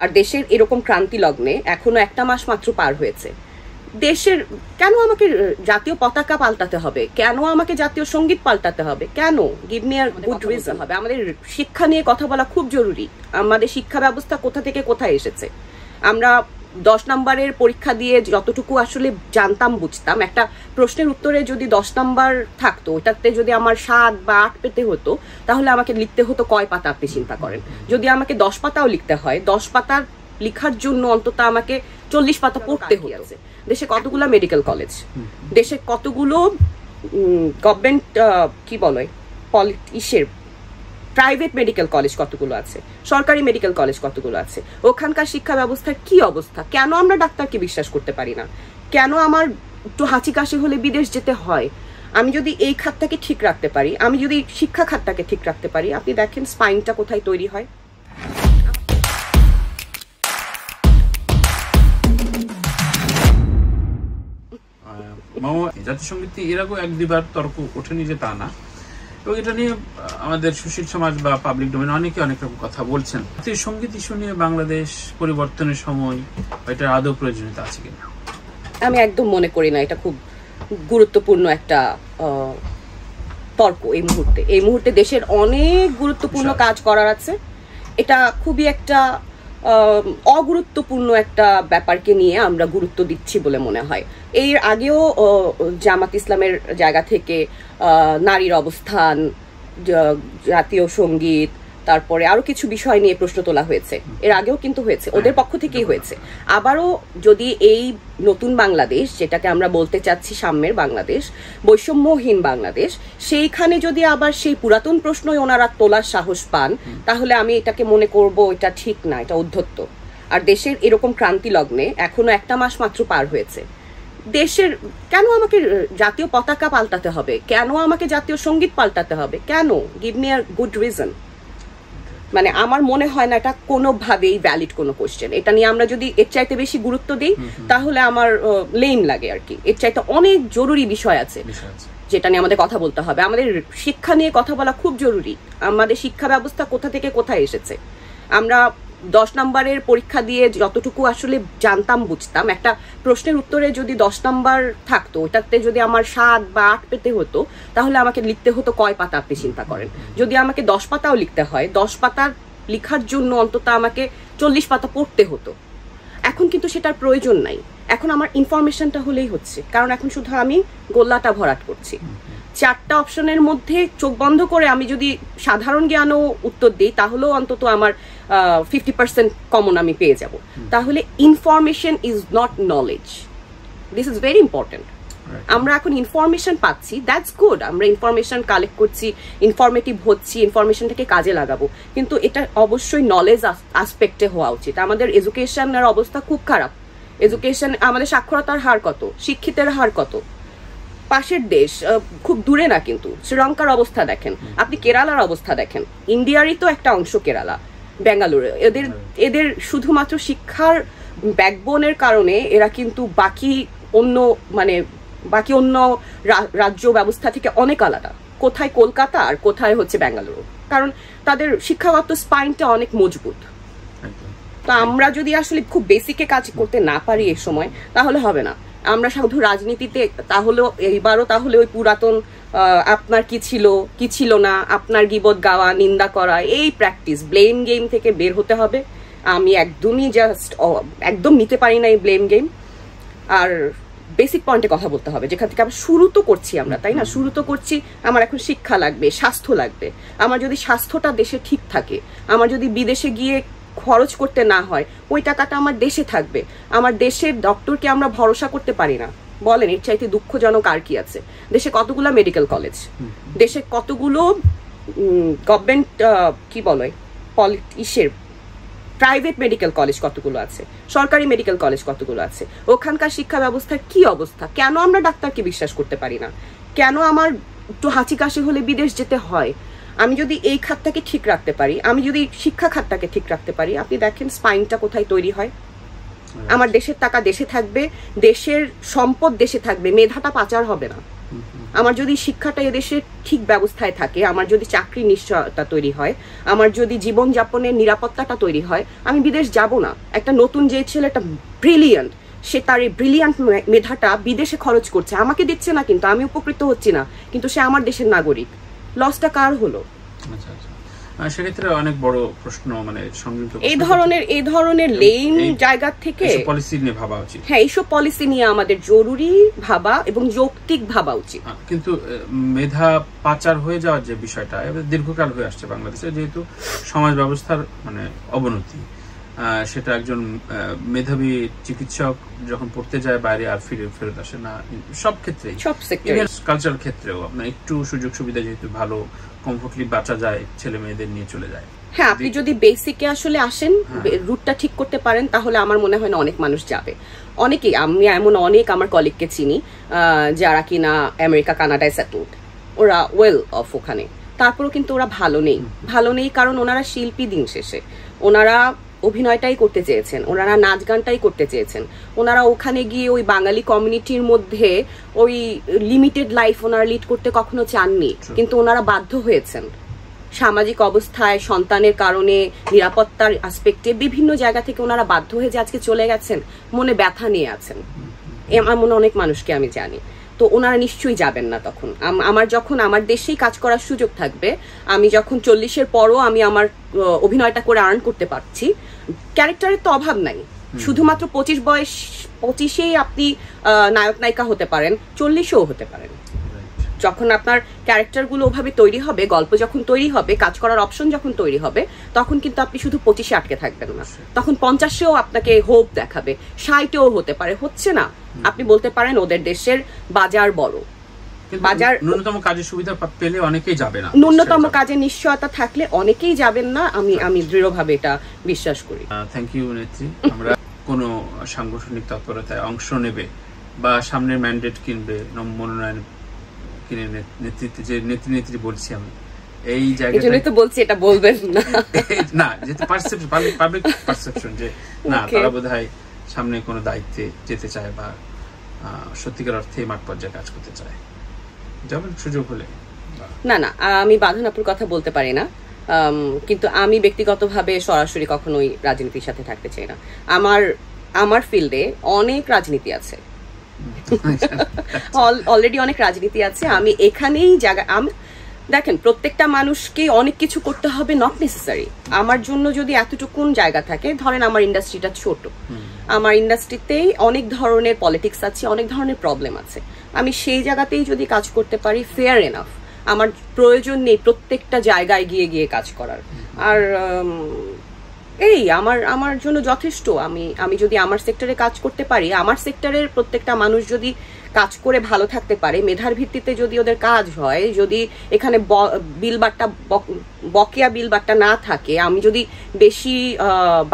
আর দেশের এরকম ক্রান্তি লগ্নে এখনো একটা মাস মাত্র পার হয়েছে। দেশের কেন আমাকে জাতীয় পতাকা পাল্টাতে হবে, কেন আমাকে জাতীয় সঙ্গীত পাল্টাতে হবে, কেন? Give me a good reason হবে। আমাদের শিক্ষা নিয়ে কথা বলা খুব জরুরি। আমাদের শিক্ষা ব্যবস্থা কোথা থেকে কোথায় এসেছে। আমরা 10 নম্বরের পরীক্ষা দিয়ে যতটুকু আসলে জানতাম বুঝতাম, একটা প্রশ্নের উত্তরে যদি 10 নম্বর থাকতো, ওটাতে যদি আমার 7 বা 8 পেতে হতো, তাহলে আমাকে লিখতে হতো কয় পাতা আপনি চিন্তা করেন। যদি আমাকে 10 পাতাও লিখতে হয়, 10 পাতার লিখার জন্য অন্তত আমাকে 40 পাতা পড়তে হতো। দেশে কতগুলো মেডিকেল কলেজ, দেশে কতগুলো গভর্নমেন্ট কি বলে ইসের প্রাইভেট মেডিকেল কলেজ কতগুলো আছে, সরকারি মেডিকেল কলেজ কতগুলো আছে, ওখানকার শিক্ষা ব্যবস্থার কি অবস্থা? কেন আমরা ডাক্তারকে বিশ্বাস করতে পারি না? কেন আমার একটু হাঁচি কাশি হলে বিদেশ যেতে হয়? আমি যদি এই খাতটাকে ঠিক রাখতে পারি, আমি যদি শিক্ষা খাতটাকে ঠিক রাখতে পারি, আপনি দেখেন স্পাইনটা কোথায় তৈরি হয়। জাতিসংগীত এর আগেও 1-2বার তর্ক ওঠেনি যে তা না, এবং এটা নিয়ে আমাদের সুশীল সমাজ বা পাবলিক ডোমেন অনেকে অনেক রকম কথা বলছেন। জাতীয় সঙ্গীত ইস্যু নিয়ে বাংলাদেশ পরিবর্তনের সময় এটার আদৌ প্রয়োজনীয়তা আছে কিনা? আমি একদম মনে করি না এটা খুব গুরুত্বপূর্ণ একটা তর্ক এই মুহূর্তে দেশের অনেক গুরুত্বপূর্ণ কাজ করার আছে। এটা খুবই একটা অগুরুত্বপূর্ণ একটা ব্যাপারকে নিয়ে আমরা গুরুত্ব দিচ্ছি বলে মনে হয়। এর আগেও জামাত ইসলামের জায়গা থেকে নারীর অবস্থান, জাতীয় সঙ্গীত, তারপরে আরো কিছু বিষয় নিয়ে প্রশ্ন তোলা হয়েছে। এর আগেও কিন্তু হয়েছে, ওদের পক্ষ থেকেই হয়েছে। আবারও যদি এই নতুন বাংলাদেশ, যেটাকে আমরা বলতে চাচ্ছি সাম্যের বাংলাদেশ, বৈষম্যহীন বাংলাদেশ, সেইখানে যদি আবার সেই পুরাতন প্রশ্নই ওনারা তোলার সাহস পান, তাহলে আমি এটাকে মনে করব এটা ঠিক না, এটা উদ্ধত্ত। আর দেশের এরকম ক্রান্তি লগ্নে এখনো একটা মাস মাত্র পার হয়েছে। দেশের কেন আমাকে জাতীয় পতাকা পাল্টাতে হবে, কেন আমাকে জাতীয় সঙ্গীত পাল্টাতে হবে, কেন? Give me a good reason. মানে আমার মনে হয় না এটা কোনোভাবেই ভ্যালিড কোনো কোশ্চেন। এটা নিয়ে আমরা যদি এর চাইতে বেশি গুরুত্ব দিই, তাহলে আমার লেম লাগে আর কি। এর চাইতে অনেক জরুরি বিষয় আছে যেটা নিয়ে আমাদের কথা বলতে হবে। আমাদের শিক্ষা নিয়ে কথা বলা খুব জরুরি। আমাদের শিক্ষা ব্যবস্থা কোথা থেকে কোথায় এসেছে। আমরা 10 নম্বরের পরীক্ষা দিয়ে যতটুকু আসলে জানতাম বুঝতাম, একটা প্রশ্নের উত্তরে যদি 10 নম্বর থাকতো, ওটাতে যদি আমার 7 বা 8 পেতে হতো, তাহলে আমাকে লিখতে হতো কয় পাতা আপনি চিন্তা করেন। যদি আমাকে 10 পাতাও লিখতে হয়, 10 পাতার লিখার জন্য অন্তত আমাকে 40 পাতা পড়তে হতো। এখন কিন্তু সেটার প্রয়োজন নাই। এখন আমার ইনফরমেশনটা হলেই হচ্ছে, কারণ এখন শুধু আমি গোল্লাটা ভরাট করছি। 4টা অপশনের মধ্যে চোখ বন্ধ করে আমি যদি সাধারণ জ্ঞানও উত্তর দিই, তাহলেও অন্তত আমার 50% কমন আমি পেয়ে যাব। তাহলে information is not knowledge, this is very important. আমরা এখন ইনফরমেশন পাচ্ছি, দ্যাটস গুড। আমরা ইনফরমেশন কালেক্ট করছি, ইনফরমেটিভ হচ্ছি, ইনফরমেশনটাকে কাজে লাগাবো, কিন্তু এটা অবশ্যই নলেজ আসপেক্টে হওয়া উচিত। আমাদের এডুকেশনের অবস্থা খুব খারাপ। এডুকেশন, আমাদের সাক্ষরতার হার কত, শিক্ষিতের হার কত। পাশের দেশ, খুব দূরে না কিন্তু, শ্রীলঙ্কার অবস্থা দেখেন, আপনি কেরালার অবস্থা দেখেন, ইন্ডিয়ারই তো একটা অংশ কেরালা, বেঙ্গালুরু। এদের শুধুমাত্র শিক্ষার ব্যাকবোনের কারণে এরা কিন্তু বাকি অন্য রাজ্য ব্যবস্থা থেকে অনেক আলাদা। কোথায় কলকাতা আর কোথায় হচ্ছে বেঙ্গালুরু, কারণ তাদের শিক্ষাগত স্পাইনটা অনেক মজবুত। তো আমরা যদি আসলে খুব বেসিকে কাজ করতে না পারি এই সময়, তাহলে হবে না। আমরা শুধু রাজনীতিতে তাহলে ওই পুরাতন আপনার কি ছিল না, আপনার গীবত গাওয়া, নিন্দা করা, এই প্র্যাকটিস, ব্লেম গেম থেকে বের হতে হবে। আমি একদম নিতে পারি না এই ব্লেম গেম। আর বেসিক পয়েন্টে কথা বলতে হবে, যেখান থেকে আমরা শুরু তো করছি আমরা, তাই না? শুরু তো করছি। আমার এখন শিক্ষা লাগবে, স্বাস্থ্য লাগবে। আমার যদি স্বাস্থ্যটা দেশে ঠিক থাকে, আমার যদি বিদেশে গিয়ে খরচ করতে না হয়, ওই টাকাটা আমার দেশে থাকবে। আমার দেশের ডক্টরকে আমরা ভরসা করতে পারি না, বলেন এর চাইতে দুঃখজনক আর কি আছে? দেশে কতগুলো মেডিকেল কলেজ, দেশে কতগুলো গভর্নমেন্ট কি বলে ইসের প্রাইভেট মেডিকেল কলেজ কতগুলো আছে, সরকারি মেডিকেল কলেজ কতগুলো আছে, ওখানকার শিক্ষা ব্যবস্থার কি অবস্থা? কেন আমরা ডাক্তারকে বিশ্বাস করতে পারি না? কেন আমার একটু হাঁচি কাশি হলে বিদেশ যেতে হয়? আমি যদি এই খাতটাকে ঠিক রাখতে পারি, আমি যদি শিক্ষা খাতটাকে ঠিক রাখতে পারি, আপনি দেখেন স্পাইনটা কোথায় তৈরি হয়। আমার দেশের টাকা দেশে থাকবে, দেশের সম্পদ দেশে থাকবে, মেধাটা পাচার হবে না। আমার যদি শিক্ষাটা এদেশে ঠিক ব্যবস্থায় থাকে, আমার যদি চাকরি নিশ্চয়তা তৈরি হয়, আমার যদি জীবনযাপনের নিরাপত্তাটা তৈরি হয়, আমি বিদেশ যাব না। একটা নতুন যে ছেলেটা ব্রিলিয়ান্ট, সে তার এই ব্রিলিয়ান্ট মেধাটা বিদেশে খরচ করছে, আমাকে দিচ্ছে না, কিন্তু আমি উপকৃত হচ্ছি না, কিন্তু সে আমার দেশের নাগরিক। লসটা কার হলো? সেক্ষেত্রে অনেক বড় প্রশ্ন, মানে সংযুক্ত এই ধরনের লেইন জায়গা থেকে পলিসি নিয়ে ভাবা উচিত। হ্যাঁ, এইসব পলিসি নিয়ে আমাদের জরুরি ভাবা এবং যৌক্তিক ভাবা উচিত। কিন্তু মেধা পাচার হয়ে যাওয়ার যে বিষয়টা দীর্ঘকাল হয়ে আসছে বাংলাদেশে, যেহেতু সমাজ ব্যবস্থার মানে অবনতি, সেটা একজন মেধাবী চিকিৎসক যখন পড়তে যায় বাইরে আর ফেরত আসে না, সব ক্ষেত্রে, সব সেক্টরে, কালচারাল ক্ষেত্রেও আপনার একটু সুযোগ সুবিধা যেহেতু ভালো কমফোর্টলি বাঁচা যায়, ছেলে মেয়েদের নিয়ে চলে যায়। হ্যাঁ, আপনি যদি বেসিকে আসলে আসেন, রুটটা ঠিক করতে পারেন, তাহলে আমার মনে হয় না অনেক মানুষ যাবে। অনেকেই, আমি এমন অনেক আমার কলিগকে চিনি যারা কিনা আমেরিকা কানাডায় সেটেলড, ওরা ওয়েল অফ ওখানে, তারপরেও কিন্তু ওরা ভালো নেই কারণ ওনারা শিল্পী, দিন শেষে ওনারা অভিনয়টাই করতে চেয়েছেন, ওনারা নাচ গানটাই করতে চেয়েছেন, ওনারা ওখানে গিয়ে ওই বাঙালি কমিউনিটির মধ্যে ওই লিমিটেড লাইফ ওনারা লিড করতে কখনো চাননি, কিন্তু ওনারা বাধ্য হয়েছেন সামাজিক অবস্থায়, সন্তানের কারণে, নিরাপত্তার আসপেক্টে, বিভিন্ন জায়গা থেকে ওনারা বাধ্য হয়ে যে আজকে চলে গেছেন, মনে ব্যথা নিয়ে আছেন। আমার মনে অনেক মানুষকে আমি জানি, তো ওনারা নিশ্চয়ই যাবেন না। তখন আমার যখন আমার দেশেই কাজ করার সুযোগ থাকবে, আমি যখন 40-এর পরও আমি আমার অভিনয়টা করে আর্ন করতে পারছি, ক্যারেক্টারের তো অভাব নাই। শুধুমাত্র 25-এই আপনি নায়ক নায়িকা হতে পারেন, 40-এও হতে পারেন। যখন আপনার ক্যারেক্টারগুলো ওভাবে তৈরি হবে, গল্প যখন তৈরি হবে, কাজ করার অপশন যখন তৈরি হবে, তখন কিন্তু আপনি শুধু 25-এ আটকে থাকবেন না, তখন 50-এও আপনাকে হোপ দেখাবে, 60-এও হতে পারে। হচ্ছে না, আপনি বলতে পারেন ওদের দেশের বাজার বড়, বাজার ন্যূনতম কাজের সুবিধা পেলে অনেকেই যাবে না, ন্যূনতম কাজের নিশ্চয়তা থাকলে অনেকেই যাবেন না। আমি দৃঢ়ভাবে এটা বিশ্বাস করি। থ্যাংক ইউ নেত্রী। আমরা কোনো সাংগঠনিক তৎপরতায় অংশ নেবে বা সামনের ম্যান্ডেট কিনবে, মনোনয়ন কিনে নেতৃত্বে যে নেত্রী বলছি আমি, এই জায়গায় তো বলছি এটা বলবেন না, না, যেহেতু পারসেপশন, পাবলিক পারসেপশন যে না, তারা বোধহয় সামনে কোনো দায়িত্বে যেতে চায় বা সত্যিকার অর্থে মাঠ পর্যায়ে কাজ করতে চায়, যেমন সুযোগ হলে। না, আমি বাঁধনাপুর কথা বলতে পারি না, কিন্তু আমি ব্যক্তিগতভাবে সরাসরি কখনোই রাজনীতির সাথে থাকতে চাই না। আমার ফিল্ডে অনেক রাজনীতি আছে, অলরেডি অনেক রাজনীতি আছে। আমি এখানেই দেখেন, প্রত্যেকটা মানুষকে অনেক কিছু করতে হবে, নট নেসেসারি। আমার জন্য যদি এতটুকুন জায়গা থাকে, ধরেন আমার ইন্ডাস্ট্রিটা ছোট, আমার ইন্ডাস্ট্রিতেই অনেক ধরনের পলিটিক্স আছে, অনেক ধরনের প্রবলেম আছে, আমি সেই জায়গাতেই যদি কাজ করতে পারি, ফেয়ার এনাফ। আমার প্রয়োজন নেই প্রত্যেকটা জায়গায় গিয়ে কাজ করার। আর এই আমার জন্য যথেষ্ট। আমি যদি আমার সেক্টরে কাজ করতে পারি, আমার সেক্টরের প্রত্যেকটা মানুষ যদি কাজ করে ভালো থাকতে পারে, মেধার ভিত্তিতে যদি ওদের কাজ হয়, যদি এখানে বকেয়া বিল বাট্টা না থাকে, আমি যদি বেশি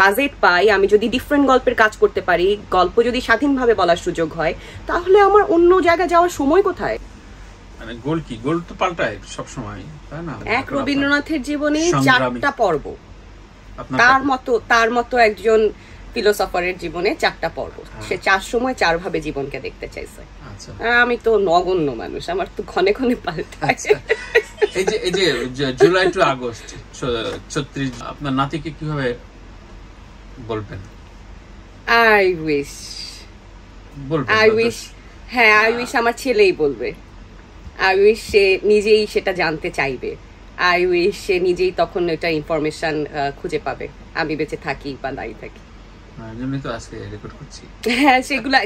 বাজেট পাই, আমি যদি ডিফারেন্ট গল্পের কাজ করতে পারি, গল্প যদি স্বাধীনভাবে বলার সুযোগ হয়, তাহলে আমার অন্য জায়গায় যাওয়ার সময় কোথায়? মানে গোল কি? গোল তো পাল্টায় সবসময়, তাই না? এক রবীন্দ্রনাথের জীবনে 4টা পর্ব, তার মতো একজন ফিলোসফারের জীবনে 4টা পর্ব। সে 4 সময় 4 ভাবে জীবনকে দেখতে চাইছে। আমি তো নগণ্য মানুষ, আমার তো ক্ষণে ক্ষণে পাল্টায়। এই যে জুলাই টু আগস্ট 36, আপনার নাতিকে কিভাবে বলবেন? আই উইশ হ্যাঁ, আই উইশ আমার ছেলেই বলবে। আই উইশ সে নিজেই সেটা জানতে চাইবে। আই উইশ সে নিজেই তখন এটা ইনফরমেশন খুঁজে পাবে, আমি বেঁচে থাকি বা নাই থাকি। হ্যাঁ,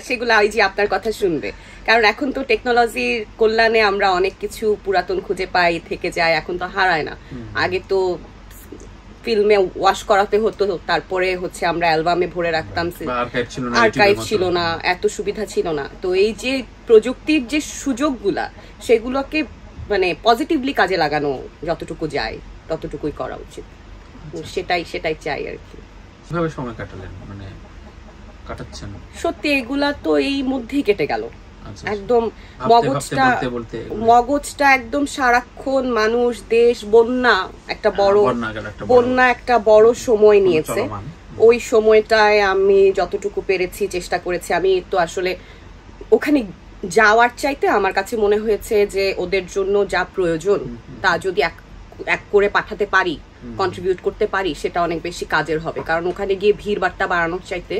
সেগুলা ওই যে আপনার কথা শুনবে, কারণ এখন তো টেকনোলজির কল্যাণে আমরা অনেক কিছু পুরাতন খুঁজে পাই, থেকে যায়, এখন তো হারায় না। আগে তো ফিল্মে ওয়াশ করাতে হতো, তারপরে হচ্ছে আমরা অ্যালবামে ভরে রাখতাম, আর্কাইভ ছিল না, এত সুবিধা ছিল না। তো এই যে প্রযুক্তির যে সুযোগগুলা, সেগুলোকে মানে পজিটিভলি কাজে লাগানো যতটুকু যায় ততটুকুই করা উচিত। সেটাই চাই আর কি। কিভাবে সময় কাটালেন, মানে কাটাচ্ছেন? সত্যি এগুলা তো এই মধ্যেই কেটে গেল, একদম মগজটা একদম সারাক্ষণ মানুষ, দেশ, বন্যা একটা বড় সময় নিয়েছে। ওই সময়টায় আমি যতটুকু পেরেছি চেষ্টা করেছি। আমি তো আসলে ওখানে যাওয়ার চাইতে আমার কাছে মনে হয়েছে যে ওদের জন্য যা প্রয়োজন তা যদি এক করে পাঠাতে পারি, কন্ট্রিবিউট করতে পারি, সেটা অনেক বেশি কাজের হবে। কারণ ওখানে গিয়ে ভিড় বাট্টা বাড়ানোর চাইতে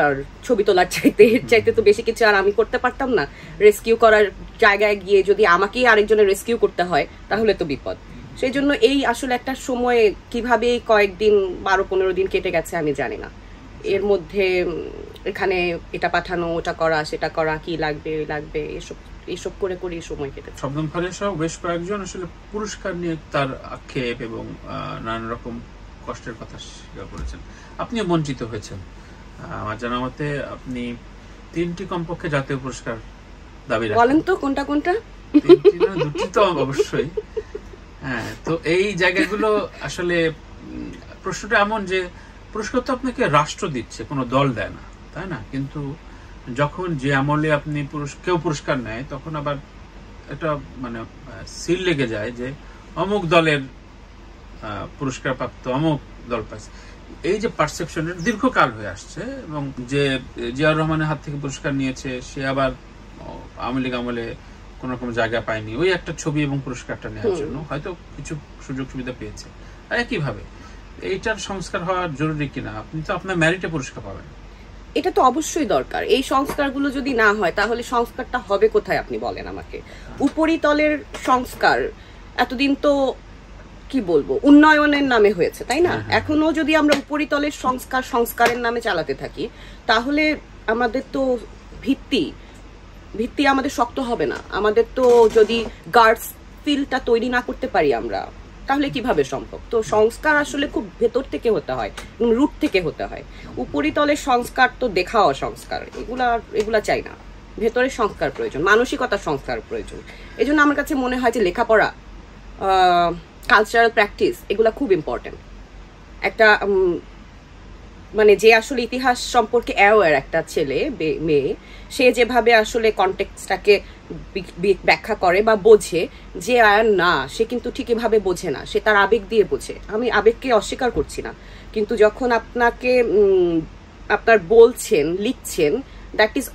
আর ছবি তোলার চাইতে এর চাইতে তো বেশি কিছু আর আমি করতে পারতাম না। রেস্কিউ করার জায়গায় গিয়ে যদি আমাকেই আরেকজনের রেস্কিউ করতে হয় তাহলে তো বিপদ। সেই জন্য এই আসলে একটা সময়ে কিভাবে কয়েকদিন 12-15 দিন কেটে গেছে আমি জানি না। এর মধ্যে এখানে এটা পাঠানো, ওটা করা, সেটা করা, কি লাগবে এইসব করে করে সময় কেটেছে। শবনম ফারিয়া সহ বেশ কয়েকজন আসলে পুরস্কার নিয়ে তার আক্ষেপ এবং নানান রকম কষ্টের কথা স্বীকার করেছেন। আপনিও বঞ্চিত হয়েছেন। আমার জানা মতে আপনি 3টি কমপক্ষে জাতীয় পুরস্কার দাবি রাখেন। বলেন তো কোনটা কোনটা? 3টি না 2টি তো অবশ্যই। হ্যাঁ, তো এই জায়গাগুলো আসলে প্রশ্নটা এমন যে পুরস্কার তো আপনাকে রাষ্ট্র দিচ্ছে, কোনো দল দেয় না, তাই না? কিন্তু যখন যে আমলে আপনি কেউ পুরস্কার নেয় তখন আবার এটা মানে সিল লেগে যায় যে অমুক দলের পুরস্কার প্রাপ্ত অমুক দল পাচ্ছে। এই যে পারসেপশন দীর্ঘকাল হয়ে আসছে, এবং যে জিয়াউর রহমানের হাত থেকে পুরস্কার নিয়েছে সে আবার আওয়ামী লীগ আমলে কোন রকম জায়গা পায়নি, ওই একটা ছবি এবং পুরস্কারটা নেওয়ার জন্য হয়তো কিছু সুযোগ সুবিধা পেয়েছে। একইভাবে এইটার সংস্কার হওয়া জরুরি কিনা? আপনি তো আপনার মেরিটে পুরস্কার পাবেন, এটা তো অবশ্যই দরকার। এই সংস্কারগুলো যদি না হয় তাহলে সংস্কারটা হবে কোথায় আপনি বলেন আমাকে? উপরিতলের সংস্কার এতদিন তো কি বলবো উন্নয়নের নামে হয়েছে, তাই না? এখনো যদি আমরা উপরিতলের সংস্কারের নামে চালাতে থাকি তাহলে আমাদের তো ভিত্তি আমাদের শক্ত হবে না। আমাদের তো যদি গার্ডস ফিল্ডটা তৈরি না করতে পারি আমরা তাহলে কিভাবে সম্ভব? তো সংস্কার আসলে খুব ভেতর থেকে হতে হয়, রুট থেকে হতে হয়। উপরিতলের সংস্কার তো দেখাও সংস্কার, এগুলা চাই না। ভেতরের সংস্কার প্রয়োজন, মানসিকতার সংস্কার প্রয়োজন। এই জন্য আমার কাছে মনে হয় যে লেখাপড়া, কালচারাল প্র্যাকটিস এগুলা খুব ইম্পর্টেন্ট। একটা মানে যে আসলে ইতিহাস সম্পর্কে অ্যাওয়ার একটা ছেলে মেয়ে, সে যেভাবে আসলে কনটেক্সটটাকে ব্যাখ্যা করে বা বোঝে, যে আয়ার না সে কিন্তু ঠিক এভাবে বোঝে না, সে তার আবেগ দিয়ে বোঝে। আমি আবেগকে অস্বীকার করছি না, কিন্তু যখন আপনাকে আপনার বলছেন, লিখছেন, that is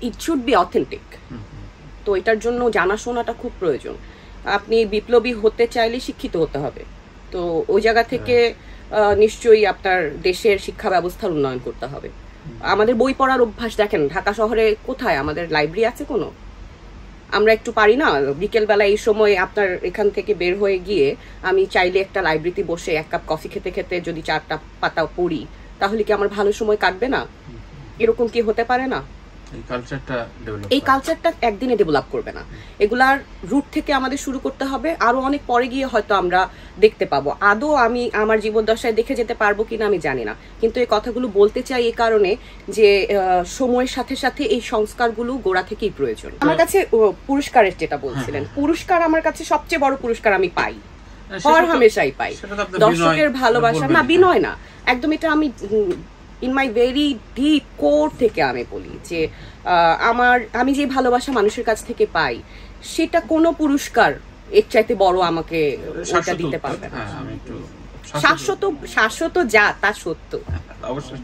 it should be authentic. তো এটার জন্য জানাশোনাটা খুব প্রয়োজন। আপনি বিপ্লবী হতে চাইলে শিক্ষিত হতে হবে। তো ওই জায়গা থেকে নিশ্চয়ই আপনার দেশের শিক্ষা ব্যবস্থার উন্নয়ন করতে হবে। আমাদের বই পড়ার অভ্যাস দেখেন, ঢাকা শহরে কোথায় আমাদের লাইব্রেরি আছে কোনো? আমরা একটু পারি না বিকেলবেলা এই সময় আপনার এখান থেকে বের হয়ে গিয়ে আমি চাইলে একটা লাইব্রেরিতে বসে 1 কাপ কফি খেতে খেতে যদি 4টা পাতা পড়ি তাহলে কি আমার ভালো সময় কাটবে না? এরকম কি হতে পারে না? এই কালচারটা একদিনে ডেভেলপ করবে না। এগুলার রুট থেকে আমাদের শুরু করতে হবে। আরো অনেক পরে গিয়ে হয়তো আমরা দেখতে পাবো। আদৌ আমি আমার জীবদ্দশায় দেখে যেতে পারবো কিনা আমি জানি না, কিন্তু এই কথাগুলো বলতে চাই এই কারণে যে সময়ের সাথে সাথে এই সংস্কারগুলো গোড়া থেকেই প্রয়োজন। আমার কাছে পুরস্কারের যেটা বলছিলেন, পুরস্কার আমার কাছে সবচেয়ে বড় পুরস্কার আমি পাই, হর হামেশাই পাই, দর্শকের ভালোবাসা। না, বিনয় না, একদম এটা আমি in my very deep core থেকে আমি বলি যে আমি যে ভালোবাসা মানুষের কাছ থেকে পাই সেটা কোনো পুরস্কার এর চাইতে বড় আমাকে ওটা দিতে পারবে না। শাশ্বত যা তা সত্য। অবশ্যই।